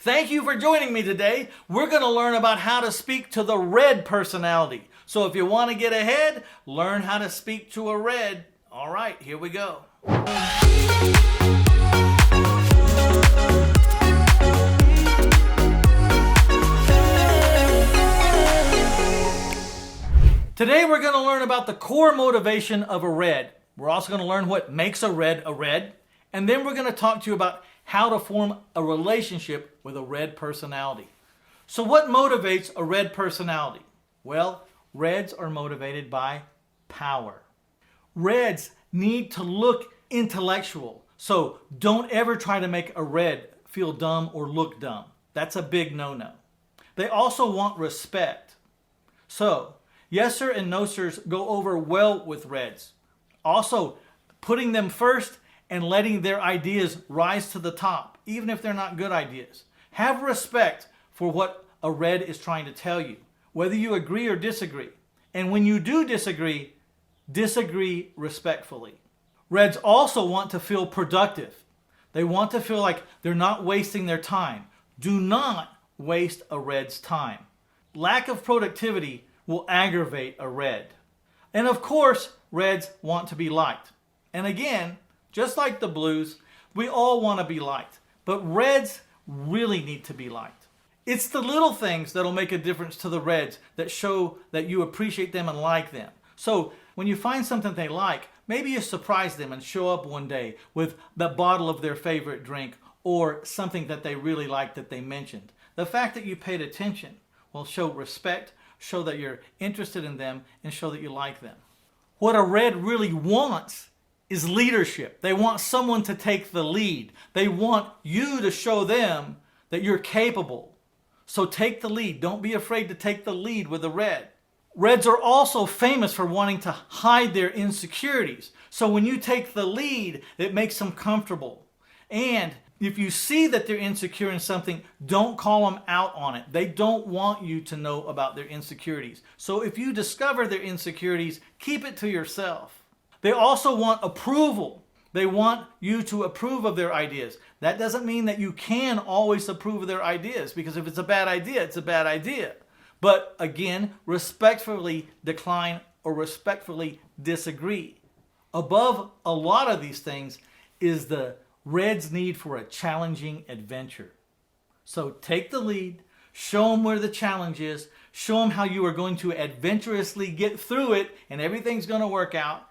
Thank you for joining me today. We're going to learn about how to speak to the red personality. So if you want to get ahead, learn how to speak to a red. All right, here we go. Today we're going to learn about the core motivation of a red. We're also going to learn what makes a red, and then we're going to talk to you about how to form a relationship with a red personality. So what motivates a red personality? Well, reds are motivated by power. Reds need to look intellectual. So don't ever try to make a red feel dumb or look dumb. That's a big no-no. They also want respect. So yes sir and no sirs go over well with reds. Also, putting them first and letting their ideas rise to the top, even if they're not good ideas. Have respect for what a red is trying to tell you, whether you agree or disagree. And when you do disagree, disagree respectfully. Reds also want to feel productive. They want to feel like they're not wasting their time. Do not waste a red's time. Lack of productivity will aggravate a red. And of course, reds want to be liked. And again, just like the blues, we all want to be liked. But reds really need to be liked. It's the little things that'll make a difference to the reds that show that you appreciate them and like them. So when you find something they like, maybe you surprise them and show up one day with the bottle of their favorite drink or something that they really like that they mentioned. The fact that you paid attention will show respect, show that you're interested in them, and show that you like them. What a red really wants is leadership. They want someone to take the lead. They want you to show them that you're capable. So take the lead. Don't be afraid to take the lead with a red. Reds are also famous for wanting to hide their insecurities. So when you take the lead, it makes them comfortable. And if you see that they're insecure in something, don't call them out on it. They don't want you to know about their insecurities. So if you discover their insecurities, keep it to yourself. They also want approval. They want you to approve of their ideas. That doesn't mean that you can always approve of their ideas, because if it's a bad idea, it's a bad idea. But again, respectfully decline or respectfully disagree. Above a lot of these things is the red's need for a challenging adventure. So take the lead, show them where the challenge is, show them how you are going to adventurously get through it and everything's going to work out,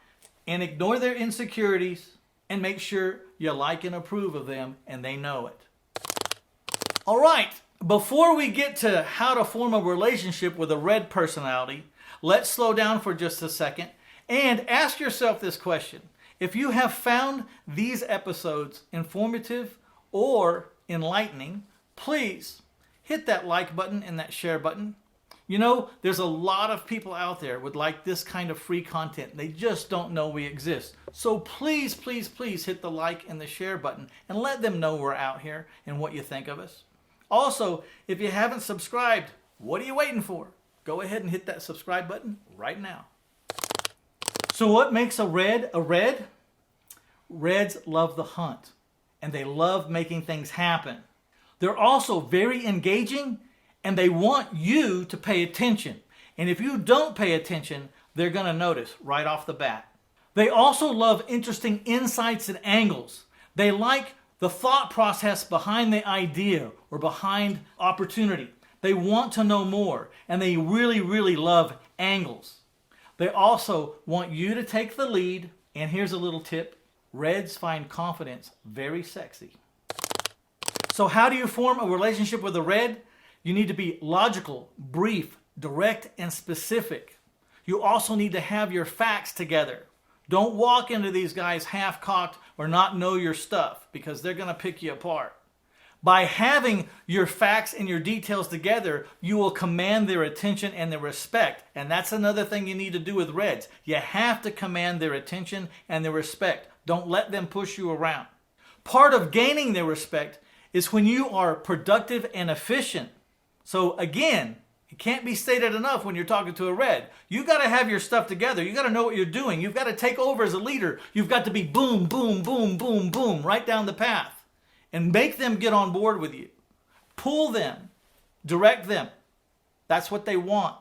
and ignore their insecurities and make sure you like and approve of them and they know it. All right, before we get to how to form a relationship with a red personality, let's slow down for just a second and ask yourself this question. If you have found these episodes informative or enlightening, please hit that like button and that share button. You know, there's a lot of people out there would like this kind of free content. They just don't know we exist. So please, please, please hit the like and the share button and let them know we're out here and what you think of us. Also, if you haven't subscribed, what are you waiting for? Go ahead and hit that subscribe button right now. So what makes a red a red? Reds love the hunt and they love making things happen. They're also very engaging and they want you to pay attention. And if you don't pay attention, they're going to notice right off the bat. They also love interesting insights and angles. They like the thought process behind the idea or behind opportunity. They want to know more, and they really, really love angles. They also want you to take the lead, and here's a little tip. Reds find confidence very sexy. So how do you form a relationship with a red? You need to be logical, brief, direct, and specific. You also need to have your facts together. Don't walk into these guys half-cocked or not know your stuff, because they're going to pick you apart. By having your facts and your details together, you will command their attention and their respect. And that's another thing you need to do with reds. You have to command their attention and their respect. Don't let them push you around. Part of gaining their respect is when you are productive and efficient. So again, it can't be stated enough when you're talking to a red. You've got to have your stuff together. You've got to know what you're doing. You've got to take over as a leader. You've got to be boom, boom, boom, boom, boom, right down the path. And make them get on board with you. Pull them. Direct them. That's what they want.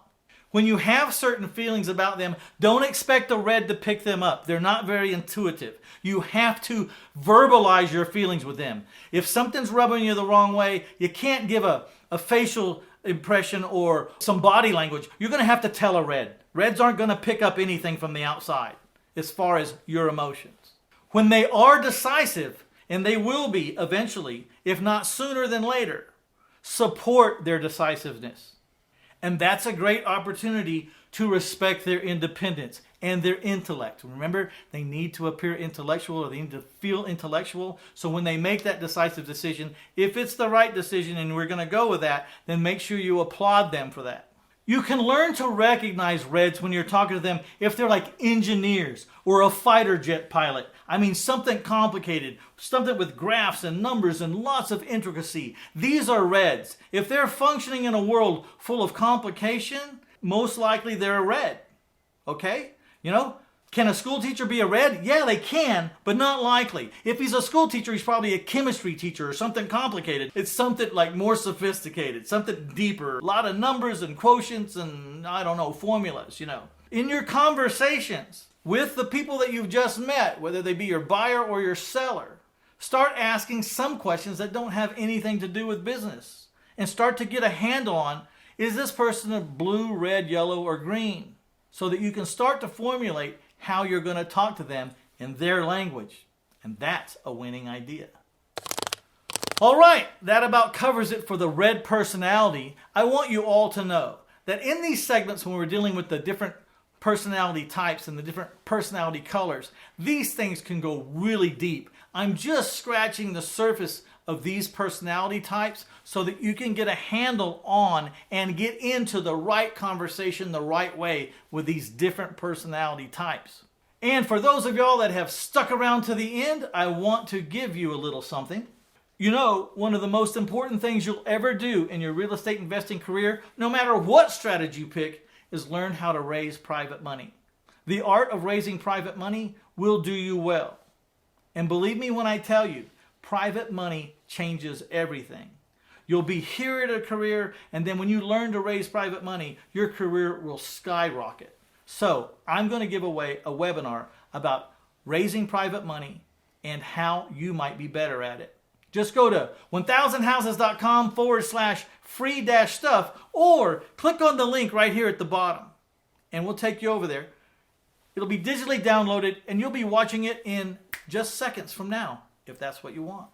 When you have certain feelings about them, don't expect a red to pick them up. They're not very intuitive. You have to verbalize your feelings with them. If something's rubbing you the wrong way, you can't give a facial impression or some body language. You're going to have to tell a red. Reds aren't going to pick up anything from the outside as far as your emotions. When they are decisive, and they will be eventually, if not sooner than later, support their decisiveness. And that's a great opportunity to respect their independence and their intellect. Remember, they need to appear intellectual, or they need to feel intellectual. So when they make that decisive decision, if it's the right decision and we're going to go with that, then make sure you applaud them for that. You can learn to recognize reds when you're talking to them if they're like engineers or a fighter jet pilot. I mean, something complicated, something with graphs and numbers and lots of intricacy. These are reds. If they're functioning in a world full of complication, most likely they're a red. Okay? You know, can a school teacher be a red? Yeah, they can, but not likely. If he's a school teacher, he's probably a chemistry teacher or something complicated. It's something like more sophisticated, something deeper. A lot of numbers and quotients and, I don't know, formulas, you know. In your conversations with the people that you've just met, whether they be your buyer or your seller, start asking some questions that don't have anything to do with business. And start to get a handle on, is this person a blue, red, yellow, or green? So that you can start to formulate how you're going to talk to them in their language. And that's a winning idea. All right, that about covers it for the red personality. I want you all to know that in these segments, when we're dealing with the different personality types and the different personality colors, these things can go really deep. I'm just scratching the surface of these personality types so that you can get a handle on and get into the right conversation the right way with these different personality types. And for those of y'all that have stuck around to the end, I want to give you a little something. You know, one of the most important things you'll ever do in your real estate investing career, no matter what strategy you pick, is learn how to raise private money. The art of raising private money will do you well. And believe me when I tell you, private money changes everything. You'll be here at a career, and then when you learn to raise private money, your career will skyrocket. So I'm going to give away a webinar about raising private money and how you might be better at it. Just go to 1000houses.com/free-stuff or click on the link right here at the bottom and we'll take you over there. It'll be digitally downloaded and you'll be watching it in just seconds from now if that's what you want.